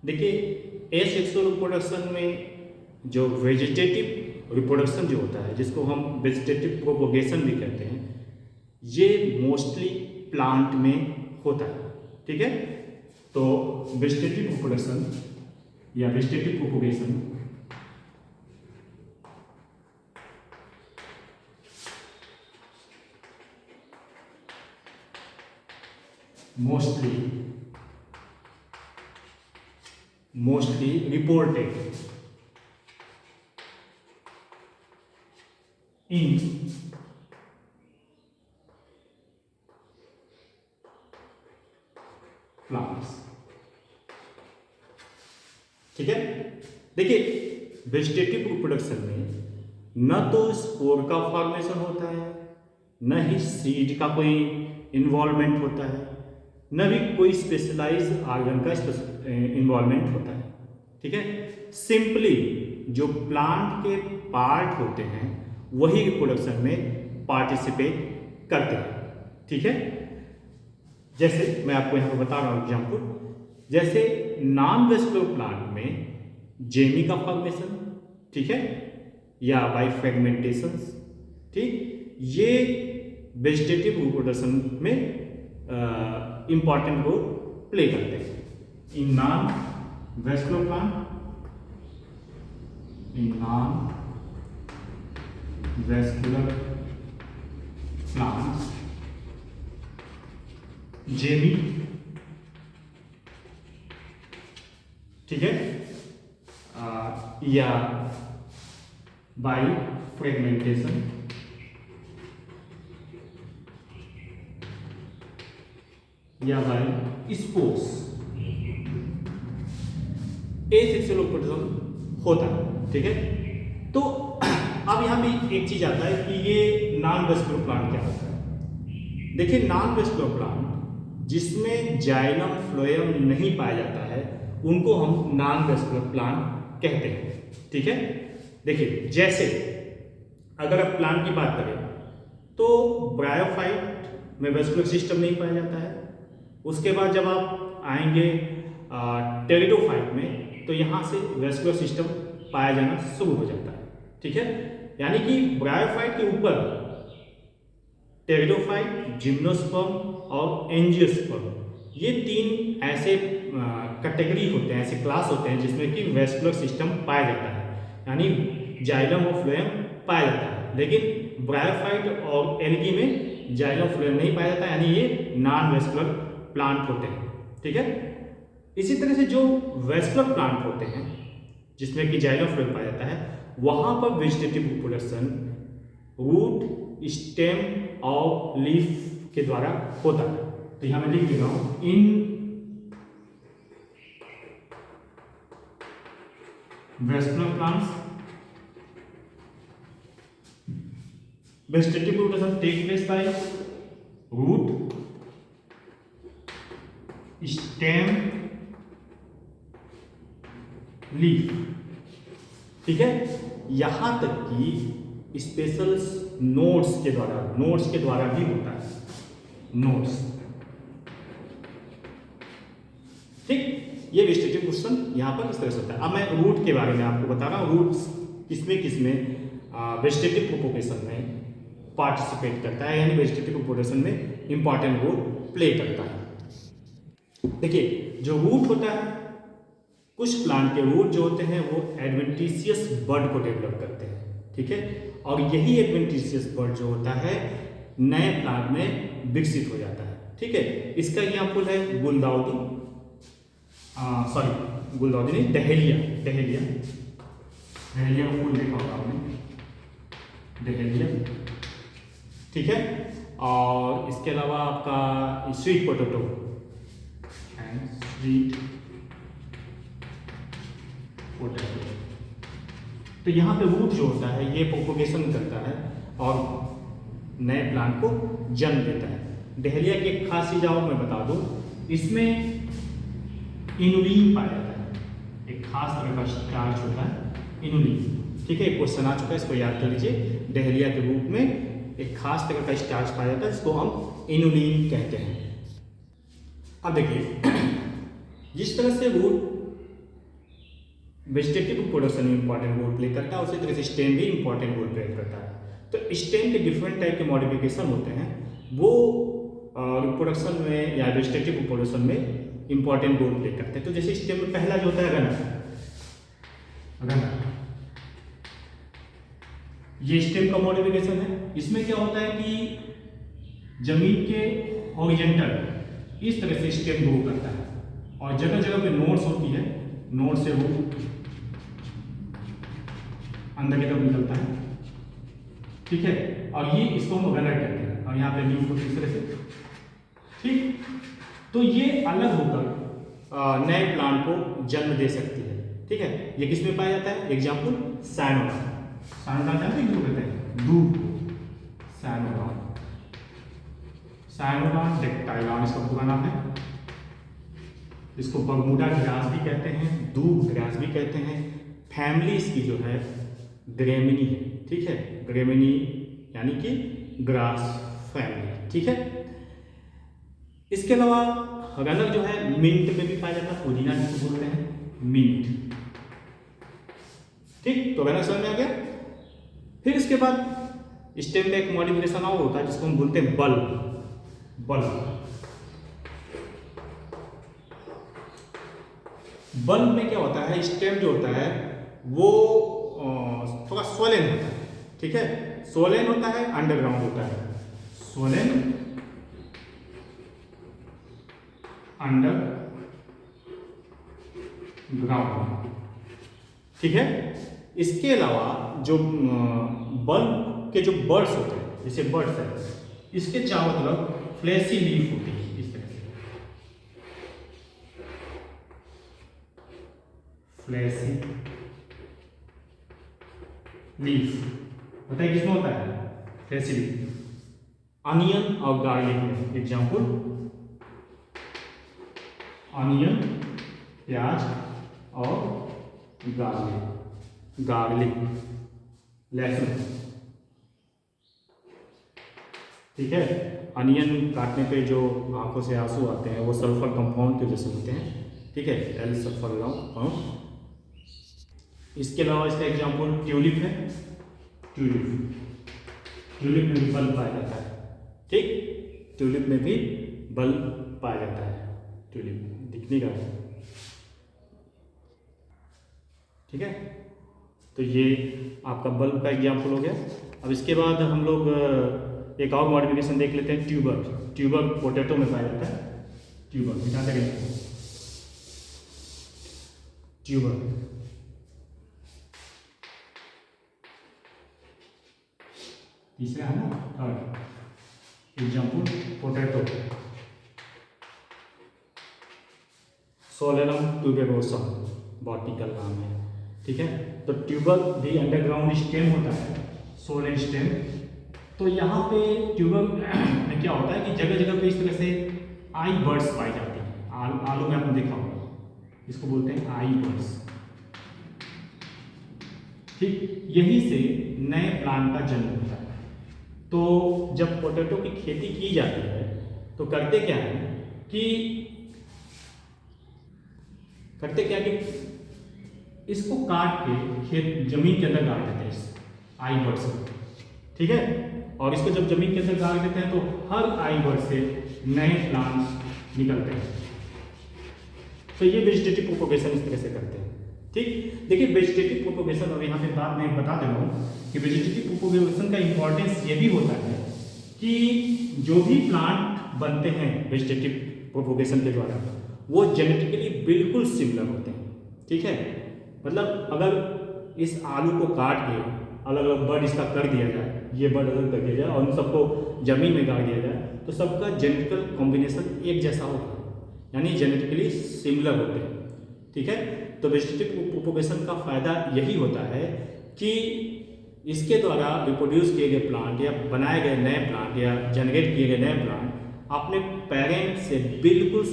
देखिए asexual reproduction में जो वेजिटेटिव रिप्रोडक्शन जो होता है, जिसको हम वेजिटेटिव प्रोपोगेशन भी कहते हैं, ये मोस्टली प्लांट में होता है। ठीक है, तो वेजिटेटिव रिप्रोडक्शन या vegetative propagation mostly reported in plants। ठीक है, देखिए वेजिटेटिव रिप्रोडक्शन में न तो स्पोर का फॉर्मेशन होता है, न ही सीड का कोई इन्वॉल्वमेंट होता है, न भी कोई स्पेशलाइज ऑर्गन का इन्वॉल्वमेंट होता है। ठीक है, सिंपली जो प्लांट के पार्ट होते हैं वही रिप्रोडक्शन में पार्टिसिपेट करते हैं। ठीक है, जैसे मैं आपको यहाँ पर बता रहा हूँ एग्जाम्पल, जैसे नॉन वेस्कुलर प्लांट में जेमी का फॉर्मेशन, ठीक है, या बाई फ्रेगमेंटेशन, ठीक, ये वेजिटेटिव रिप्रोडक्शन में इंपॉर्टेंट रोल प्ले करते हैं। In non vascular plant, in non vascular plants Jamie, ठीक है, या बाय फ्रेगमेंटेशन, या बाय स्पोर्स एसेक्सुअल रिप्रोडक्शन होता है। ठीक है, तो अब यहां भी एक चीज आता है कि ये नॉन वेस्कुलर प्लांट क्या होता है। देखिए नॉन वेस्कुलर प्लांट जिसमें जाइलम फ्लोएम नहीं पाया जाता है उनको हम नॉन वेस्कुलर प्लांट कहते हैं। ठीक है, देखिए जैसे अगर आप प्लांट की बात करें तो ब्रायोफाइट में वेस्कुलर सिस्टम नहीं पाया जाता है। उसके बाद जब आप आएंगे टेरिडोफाइट में तो यहाँ से वेस्कुलर सिस्टम पाया जाना शुरू हो जाता है। ठीक है, यानी कि ब्रायोफाइट के ऊपर टेरिडोफाइट, जिम्नोस्पर्म और एंजियोस्पर्म, ये तीन ऐसे कैटेगरी होते हैं, ऐसे क्लास होते हैं जिसमें कि वेस्कुलर सिस्टम पाया जाता है, यानी जाइलम और फ्लोएम पाया जाता है। लेकिन ब्रायोफाइट और एल्गी में जाइलम फ्लोएम नहीं पाया जाता, यानी ये नॉन वेस्कुलर प्लांट होते हैं। ठीक है, इसी तरह से जो वेस्कुलर प्लांट होते हैं जिसमें कि जाइलम फ्लोएम पाया जाता है, वहां पर वेजिटेटिव रिप्रोडक्शन रूट, स्टेम और लीफ के द्वारा होता है। तो यहां मैं लिख दे रहा हूं, in vascular plants vegetative reproduction take place by root, stem, leaf. ठीक है, यहां तक कि स्पेशल नोड्स के द्वारा भी होता है, नोड्स। ठीक, ये वेजिटेटिव रिप्रोडक्शन यहां पर इस तरह से होता है। अब मैं रूट के बारे में आपको बता रहा हूं, रूट्स किसमें वेजिटेटिव प्रोपोगेशन में पार्टिसिपेट करता है, यानी वेजिटेटिव रिप्रोडक्शन में इंपॉर्टेंट रोल प्ले करता है। देखिए जो रूट होता है, कुछ प्लांट के रूट जो होते हैं वो एडवेंटिशियस बड को डेवलप करते हैं। ठीक है, और यही एडवेंटिशियस बड जो होता है नए प्लांट में विकसित हो जाता है। ठीक है, इसका एग्जाम्पल है गुलदाउदी, गुलदाउदी नहीं, डहेलिया का फूल देखा होगा आपने, डहेलिया। ठीक है, और इसके अलावा आपका स्वीट पोटैटो, स्वीट पोटैटो। तो यहाँ पे रूट जो होता है ये प्रोपोगेशन करता है और नए प्लांट को जन्म देता है। डहेलिया की एक खास चीज आओ मैं बता दूं, इसमें इनुलिन पाया जाता है, एक खास तरह का स्टार्च होता है इनुलिन। ठीक है, क्वेश्चन आ चुका है, इसको याद कर लीजिए। डहेलिया के रूप में एक खास तरह का स्टार्च पाया जाता है जिसको हम इनुलिन कहते हैं। अब देखिए जिस तरह से रूट वेजिटेटिव प्रोडक्शन में इंपॉर्टेंट रोल प्ले करता है, उसी तरह से स्टेम भी इंपॉर्टेंट रोल प्ले करता है। तो स्टेम के डिफरेंट टाइप के मॉडिफिकेशन होते हैं, वो रिप्रोडक्शन में या वेजिटेटिव प्रोडक्शन में इंपॉर्टेंट रोल प्ले करते हैं। तो जैसे स्टेम में पहला जो होता है रनर, ये स्टेम का मॉडिफिकेशन है। इसमें क्या होता है कि जमीन के हॉरिजॉन्टल इस तरह से स्टेम ग्रो करता है और जगह जगह पे नोड्स होती है, नोड से वो अंदर की तरफ निकलता है, ठीक है। और ये इसको हम रनर कहते हैं और यहाँ पे लीफ होती है इस तरह से, ठीक। तो ये अलग होकर नए प्लांट को जन्म दे सकती है, ठीक है। ये किस में पाया जाता है? एग्जाम्पल सायनोडॉन। सायनोडॉन जानते हैं किसको कहते हैं? दूब। सायनोडॉन डेक्टाइलॉन इसका पूरा नाम है। इसको बरमूडा ग्रास भी कहते हैं, दूब ग्रास भी कहते हैं। फैमिली इसकी जो है ग्रेमिनी है, ठीक है। ग्रेमिनी यानी कि ग्रास फैमिली, ठीक है। इसके अलावा रनर जो है मिंट में भी पाया जाता है, पुदीना जिसको बोलते हैं मिंट, ठीक। तो रनर समझ में आ गया। फिर इसके बाद स्टेम का एक मॉडिफिकेशन और होता है जिसको हम बोलते हैं बल्ब। बल्ब में क्या होता है? स्टेम जो होता है वो थोड़ा स्वोलेन होता है, ठीक है। स्वोलेन होता है, अंडरग्राउंड होता है। स्वोलेन अंडरग्राउंड, ठीक है। इसके अलावा जो बल्ब के जो बर्ड्स होते हैं, जैसे बर्ड्स है, इसके चारों तरफ फ्लैशी लीफ होती है इस तरह से, फ्लैशी लीफ। बताइए किसमें होता है फ्लैशी लीफ? अनियन और गार्लिक में। एग्जाम्पल अनियन प्याज और गार्लिक लहसुन, ठीक है। अनियन काटने पे जो आंखों से आंसू आते हैं वो सल्फर कंपाउंड की वजह से होते हैं, ठीक है, एल सल्फर कंपाउंड। इसके अलावा इसका एग्जाम्पल ट्यूलिप है। ट्यूलिप में भी बल्ब पाया जाता है, ठीक। ट्यूलिप में भी बल्ब पाया जाता है, ट्यूलिप दिखने का, ठीक है। तो ये आपका बल्ब का एग्जाम्पल हो गया। अब इसके बाद हम लोग एक और मॉडिफिकेशन देख लेते हैं, ट्यूबर पोटैटो में पाया जाता है। ट्यूबर तीसरा है ना, third example potato, Solanum tuberosum बॉटिकल नाम है, ठीक है। तो ट्यूबर भी अंडरग्राउंड स्टेम होता है, सोलेन स्टेम। तो यहाँ पे ट्यूबर में क्या होता है कि जगह जगह पे इस तरह से आई बर्ड्स पाई जाती हैं। आलू में आपने देखा होगा, इसको बोलते हैं आई बर्ड्स, ठीक। यहीं से नए प्लांट का जन्म होता है। तो जब पोटैटो की खेती की जाती है तो करते क्या कि इसको काट के खेत जमीन के अंदर गाड़ देते हैं, इस आई बर्ड से, ठीक है। और इसको जब जमीन के अंदर गाड़ देते हैं तो हर आई बर्ड से नए प्लांट्स निकलते हैं। तो ये वेजिटेटिव प्रोपोगेशन इस तरह से करते हैं, ठीक। देखिए वेजिटेटिव प्रोपोगेशन, और यहाँ पे बात मैं बता दे रहा हूँ कि वेजिटेटिव प्रोपोगेशन का इंपॉर्टेंस ये भी होता है कि जो भी प्लांट बनते हैं वेजिटेटिव प्रोपोगेशन के द्वारा वो जेनेटिकली बिल्कुल सिमिलर होते हैं, ठीक है। मतलब अगर इस आलू को काट के अलग अलग बर्ड इसका कर दिया जाए, ये बर्ड अलग कर दिया जाए और उन सबको जमीन में गाड़ दिया जाए तो सबका जेनेटिकल कॉम्बिनेशन एक जैसा होगा, यानी जेनेटिकली सिमिलर होते हैं, ठीक है। तो वेजिटेटिव प्रोपोगेशन का फ़ायदा यही होता है कि इसके द्वारा रिप्रोड्यूस किए गए प्लांट या बनाए गए नए प्लांट या जनरेट किए गए नए प्लांट अपने पेरेंट से बिल्कुल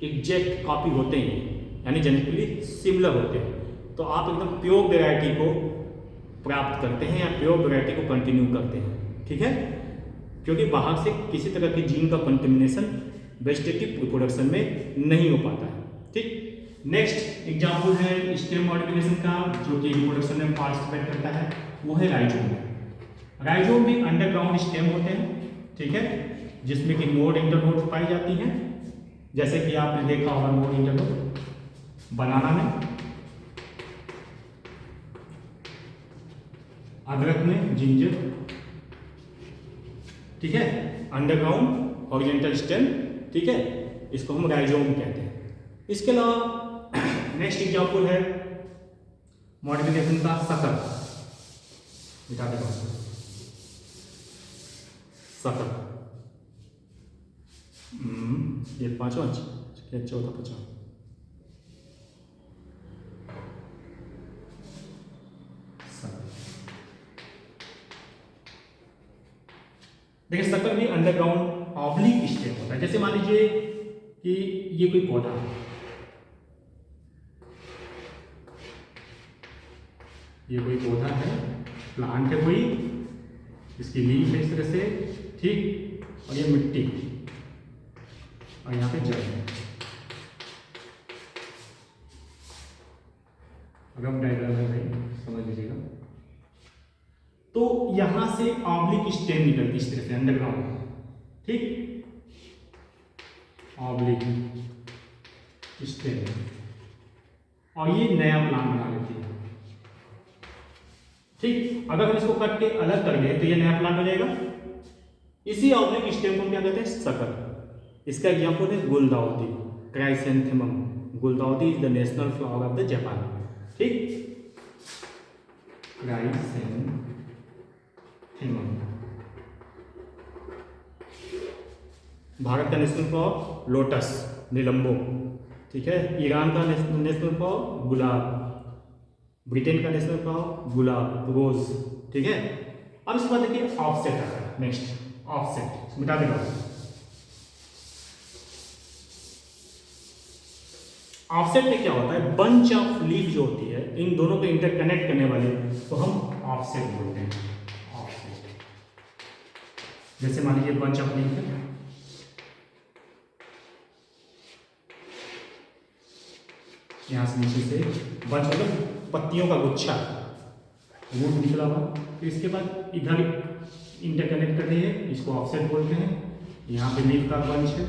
एग्जैक्ट कॉपी होते हैं, यानी जेनेटिकली सिमिलर होते हैं। तो आप एकदम प्योर वेराइटी को प्राप्त करते हैं या प्योर वेराइटी को कंटिन्यू करते हैं, ठीक है। क्योंकि बाहर से किसी तरह की जीन का कंटेमिनेशन वेजिटेटिव रिप्रोडक्शन में नहीं हो पाता है, ठीक। नेक्स्ट एग्जाम्पल है स्टेम मॉडिफिकेशन का, जो कि रिप्रोडक्शन में पार्टिसिपेट करता है, वो है राइजोम। राइजोम भी अंडरग्राउंड स्टेम होते हैं, ठीक है, जिसमें कि नोड इंटरनोड पाई जाती हैं, जैसे कि आपने देखा होगा नोड इंटरनोड बनाना में, अदरक में, जिंजर, ठीक है, अंडरग्राउंड हॉरिजॉन्टल स्टेम, ठीक है, इसको हम राइजोम कहते हैं। इसके अलावा नेक्स्ट एग्जाम्पल है मॉडिफिकेशन का शक्कर, बिठा देता हूं शक्कर, ये पांचवा, चौथा पचास। देखिए शक्कर भी अंडरग्राउंड ऑब्लिक स्टेम होता है। जैसे मान लीजिए कि ये कोई पौधा है, ये कोई पौधा है, प्लांट है कोई, इसकी लीफ है इस तरह से, ठीक, और ये मिट्टी और यहाँ पे जड़ है। अगर डायग्राम है भाई समझ लीजिएगा, तो यहां से ऑब्लिक स्टेम निकलती इस तरह से अंडरग्राउंड, ठीक, ऑब्लिक स्टेम, और ये नया प्लांट बना लेती है, ठीक। अगर हम इसको कट के अलग कर दें तो ये नया प्लांट हो जाएगा। इसी ऑब्लिक स्टेम को हम क्या कहते हैं, शक्कर। इसका एग्जाम्पल है गुलदाउदी, क्राइसेंथेमम। गुलदाउदी is the national flower of the Japan, ठीक, क्राइसेंथेमम। भारत का नेशनल फ्लावर लोटस, निलंबो, ठीक है। ईरान का नेशनल फ्लावर गुलाब, ब्रिटेन का नेशनल फ्लावर गुलाब, रोज, ठीक है। अब इसके बाद देखिए ऑफसेट आता है, नेक्स्ट ऑफसेट, मिटा देगा। ऑफसेट में क्या होता है, बंच ऑफ लीफ जो होती है, इन दोनों को इंटरकनेक्ट करने वाले, तो हम ऑफसेट बोलते हैं, ऑफसेट। जैसे मान लीजिए बंच ऑफ लीफ है, यहां से नीचे से बंच मतलब पत्तियों का गुच्छा, रूट निकला हुआ, फिर इसके बाद इधर इंटरकनेक्ट कर रही है, इसको ऑफसेट बोलते हैं। यहाँ पे लीफ का बंच है,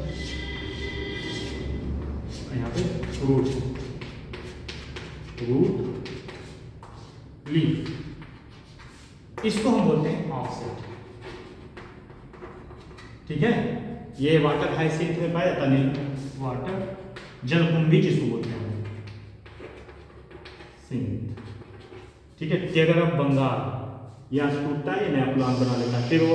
यहाँ पे रूट, लीफ, इसको हम बोलते हैं ऑफसेट, ठीक है। ये वाटर हाइसिंथ में पाया जाता नहीं, वाटर जलकुंभी जिसको बोलते हैं, ठीक है। टेगर ऑफ बंगाल, यहाँ से टूटता है, ये नया प्लांट बना लेता है, फिर वो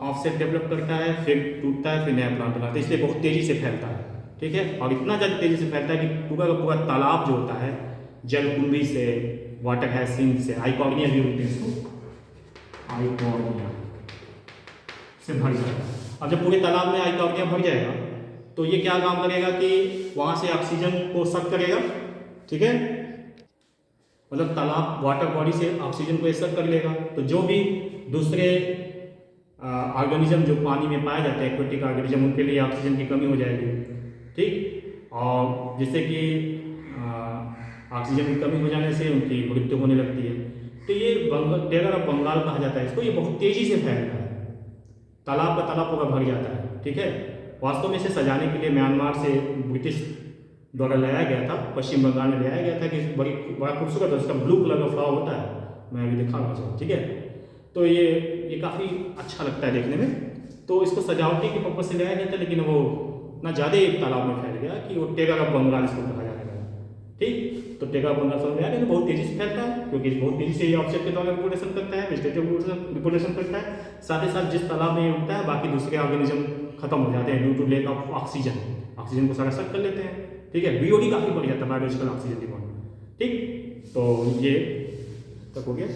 ऑफसेट डेवलप करता है, फिर टूटता है, फिर नया प्लांट बनाता है, इसलिए बहुत तेजी से फैलता है, ठीक है। और इतना ज़्यादा तेजी से फैलता है कि पूरा का पूरा तालाब जो होता है जलकुंभी से, वाटर हाइसिंथ से, आइकॉर्निया भी होते हैं इसको, आइकॉर्निया से भर जाएगा। अब जब पूरे तालाब में आइकॉर्निया भर जाएगा तो ये क्या काम करेगा कि वहाँ से ऑक्सीजन को सक करेगा, ठीक है, मतलब तालाब वाटर बॉडी से ऑक्सीजन को सक कर लेगा। तो जो भी दूसरे ऑर्गेनिज्म जो पानी में पाए जाते हैं, एक्वेटिक ऑर्गेनिज्म, उनके लिए ऑक्सीजन की कमी हो जाएगी, ठीक, और जिससे कि ऑक्सीजन की कमी हो जाने से उनकी मृत्यु होने लगती है। तो ये टेगर ऑफ बंगाल कहा जाता है इसको, ये बहुत तेजी से फैलता है, तालाब का तालाब पूरा भर जाता है, ठीक है। वास्तव में इसे सजाने के लिए म्यांमार से ब्रिटिश द्वारा लाया गया था, पश्चिम बंगाल में लाया गया था कि बड़ा खूबसूरत है, उसका ब्लू कलर का फ्लावर होता है, मैं अभी दिखा रहा हूँ, ठीक है। तो ये काफ़ी अच्छा लगता है देखने में, तो इसको सजावटी के पर्पज से लाया गया था, लेकिन वो इतना ज़्यादा तालाब में फैल गया कि वो टेगर ऑफ बंगाल इसको कहा जाने लगा, ठीक। तो टेगर ऑफ बंगाल समझ में आ गया, तो बहुत तेजी से फैलता है, क्योंकि बहुत तेजी से ये ऑब्जेक्ट के द्वारा रिप्रोडक्शन करता है, वेजिटेटिव रिप्रोडक्शन करता है। साथ ही साथ जिस तालाब में ये उगता है, बाकी दूसरे ऑर्गेनिज्म खत्म हो जाते हैं due to lack of oxygen को सारा सक कर लेते हैं, ठीक है। बीओडी काफ़ी बढ़ जाता है, बायोलॉजिकल ऑक्सीजन डिमांड, ठीक। तो ये तक हो गया।